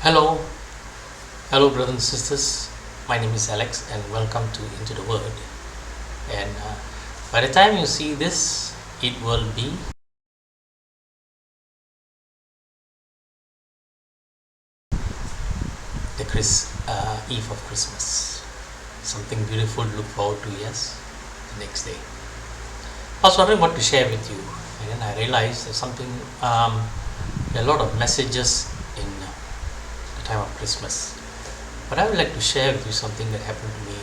Hello, brothers and sisters. My name is Alex, and welcome to Into the Word. And by the time you see this, it will be the Eve of Christmas. Something beautiful to look forward to. Yes, the next day. I was wondering what to share with you, and then I realized there's something. There are a lot of messages in the time of Christmas. But I would like to share with you something that happened to me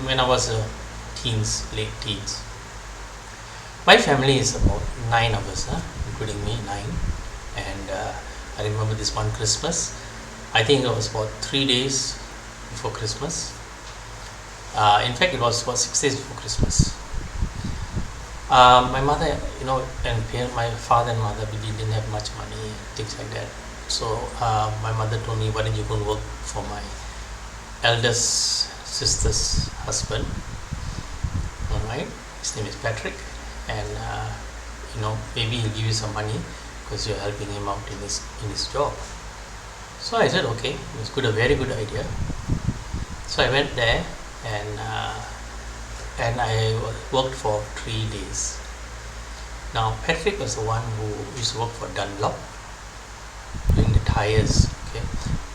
when I was a late teens. My family is about 9 of us, including me, 9. And I remember this one Christmas. I think it was about 3 days before Christmas. In fact, it was about 6 days before Christmas. My mother, and my father and mother, we didn't have much money and things like that. So my mother told me, why don't you go and work for my eldest sister's husband. Alright, his name is Patrick, and maybe he'll give you some money because you're helping him out in his job. So I said okay, it was a very good idea. So I went there and I worked for 3 days. Now Patrick was the one who used to work for Dunlop doing the tires. Okay.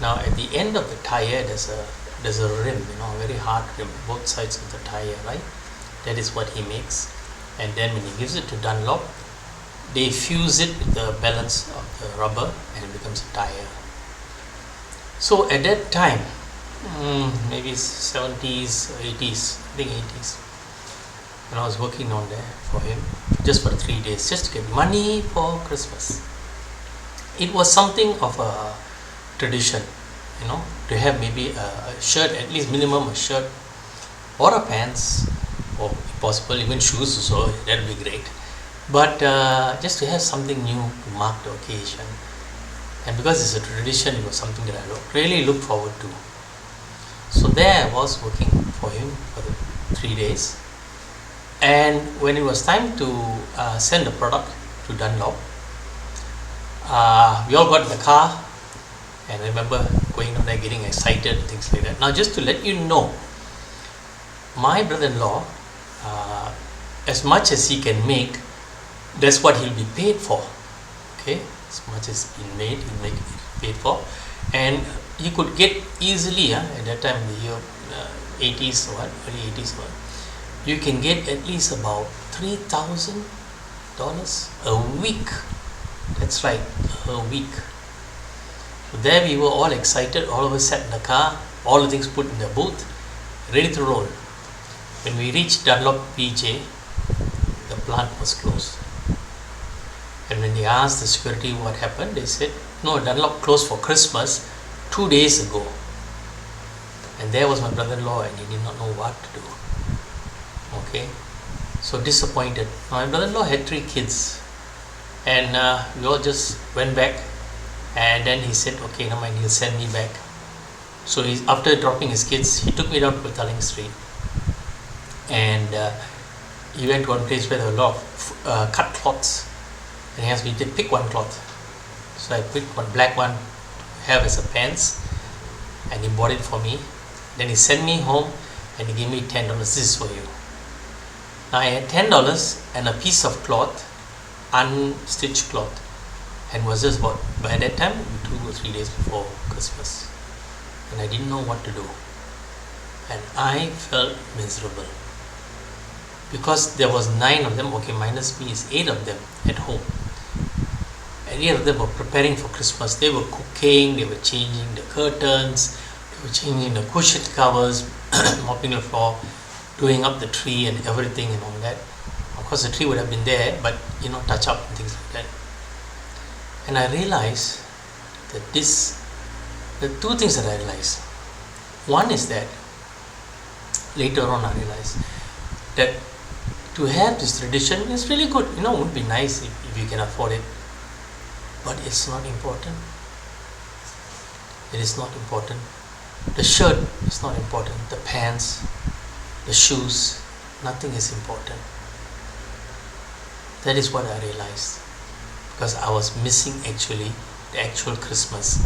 Now at the end of the tire there's a rim, a very hard rim, both sides of the tire, right? That is what he makes. And then when he gives it to Dunlop, they fuse it with the balance of the rubber and it becomes a tire. So at that time, maybe 70s, 80s, I think 80s, when I was working on there for him, just for 3 days, just to get money for Christmas. It was something of a tradition, to have maybe a shirt, at least minimum a shirt or a pants, or if possible even shoes also, that would be great. But just to have something new to mark the occasion. And because it's a tradition, it was something that I really looked forward to. So there I was working for him for the 3 days. And when it was time to send the product to Dunlop, we all got in the car, and I remember going down there getting excited and things like that. Now just to let you know, my brother-in-law, as much as he can make, that's what he'll be paid for. Okay, as much as he'll make, he'll make paid for. And he could get easily, at that time in the year 80s or early 80s, you can get at least about $3,000 a week. That's right, a week. So there we were all excited, all of us sat in the car, all the things put in the booth, ready to roll. When we reached Dunlop PJ, the plant was closed. And when they asked the security what happened, they said, no, Dunlop closed for Christmas 2 days ago. And there was my brother-in-law, and he did not know what to do. Okay, so disappointed. My brother-in-law had 3 kids. And we all just went back, and then he said, okay, never mind, he'll send me back. So after dropping his kids, he took me down to Petaling Street, and he went to one place where there were a lot of cut cloths, and he asked me to pick one cloth. So I picked one black one to have as a pants, and he bought it for me. Then he sent me home, and he gave me $10. This is for you. Now I had $10 and a piece of cloth, unstitched cloth, and was just about, by that time, 2 or 3 days before Christmas, and I didn't know what to do, and I felt miserable because there was 9 of them, okay, minus me is 8 of them at home, and 8 of them were preparing for Christmas. They were cooking, they were changing the curtains, they were changing the cushion covers, mopping the floor, doing up the tree and everything and all that. Of course, the tree would have been there, but touch up and things like that. And I realized that the 2 things that I realized. One is that later on I realized that to have this tradition is really good. It would be nice if you can afford it, but it's not important. It is not important. The shirt is not important. The pants, the shoes, nothing is important. That is what I realized, because I was missing actually the actual Christmas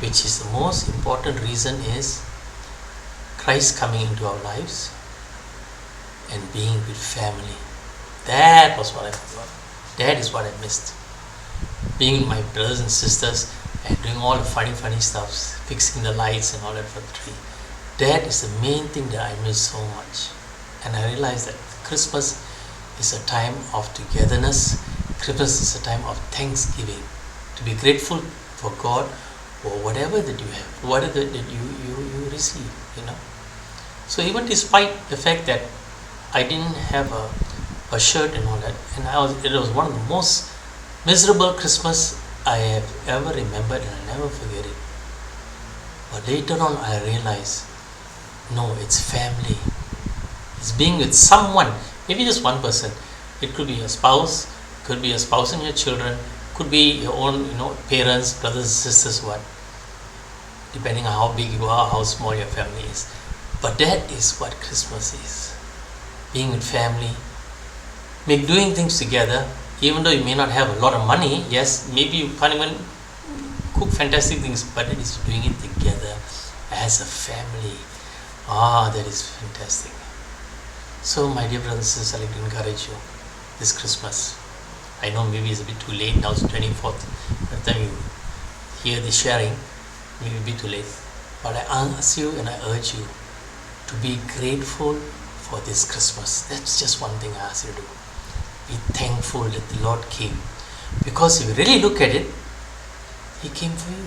which is the most important reason, is Christ coming into our lives and being with family. That was what I forgot. That is what I missed. Being with my brothers and sisters and doing all the funny stuff, fixing the lights and all that for the tree. That is the main thing that I miss so much. And I realized that Christmas is a time of togetherness. Christmas is a time of thanksgiving. To be grateful for God for whatever that you have, whatever that you receive, So even despite the fact that I didn't have a shirt and all that, and it was one of the most miserable Christmas I have ever remembered, and I'll never forget it. But later on I realized, no, it's family. It's being with someone, maybe just one person. It could be your spouse, could be your spouse and your children, could be your own, parents, brothers, sisters, what, depending on how big you are, how small your family is. But that is what Christmas is. Being with family, doing things together, even though you may not have a lot of money. Yes, maybe you can't even cook fantastic things, but it is doing it together as a family. That is fantastic. So my dear brothers and sisters, I'd like to encourage you this Christmas. I know maybe it's a bit too late now, it's 24th. By the time you hear this sharing, maybe a bit too late. But I ask you and I urge you to be grateful for this Christmas. That's just one thing I ask you to do. Be thankful that the Lord came. Because if you really look at it, He came for you.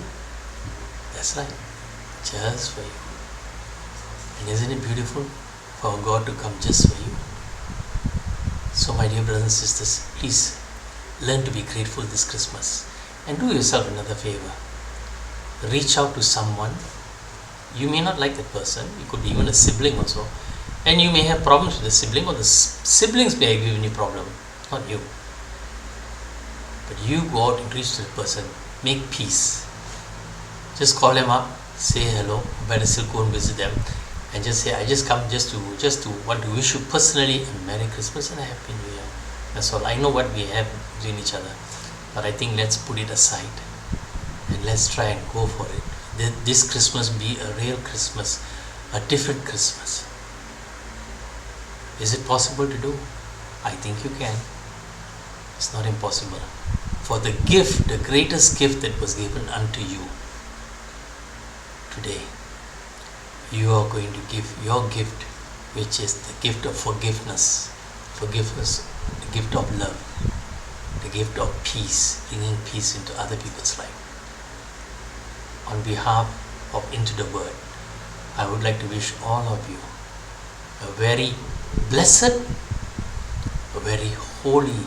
That's right. Just for you. And isn't it beautiful for God to come just for you? So my dear brothers and sisters, please learn to be grateful this Christmas. And do yourself another favor. Reach out to someone. You may not like that person. It could be even a sibling also. And you may have problems with the sibling, or the siblings may have given you problem, not you. But you go out and reach to the person. Make peace. Just call them up, say hello. Better still go and visit them, and just say, I just come just to want to wish you personally a Merry Christmas and a Happy New Year. That's all. I know what we have between each other, but I think let's put it aside and let's try and go for it. This Christmas be a real Christmas, a different Christmas. Is it possible to do? I think you can. It's not impossible. For the gift, the greatest gift that was given unto you today, you are going to give your gift, which is the gift of forgiveness. Forgiveness, the gift of love, the gift of peace, bringing peace into other people's life. On behalf of Into the Word, I would like to wish all of you a very blessed, a very holy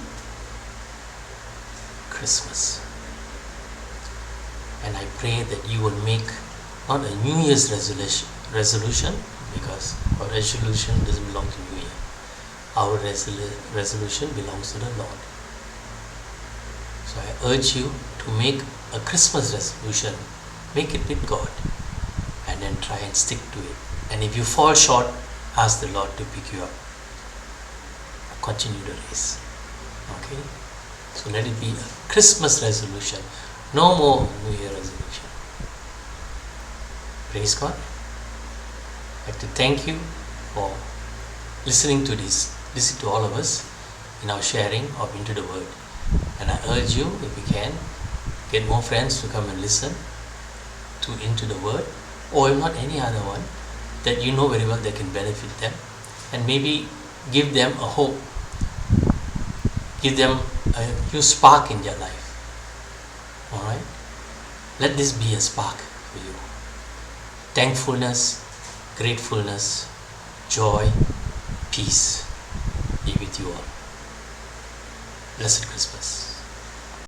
Christmas. And I pray that you will make not a New Year's resolution, because our resolution doesn't belong to New Year. Our resolution belongs to the Lord. So I urge you to make a Christmas resolution. Make it with God, and then try and stick to it. And if you fall short, ask the Lord to pick you up. Continue the race. Okay? So let it be a Christmas resolution. No more New Year resolution. Praise God. I'd like to thank you for listening to this. Listen to all of us in our sharing of Into the Word. And I urge you, if you can, get more friends to come and listen to Into the Word, or if not any other one that you know very well that can benefit them, and maybe give them a hope, give them a new spark in their life. Alright? Let this be a spark for you. Thankfulness, gratefulness, joy, peace be with you all. Blessed Christmas.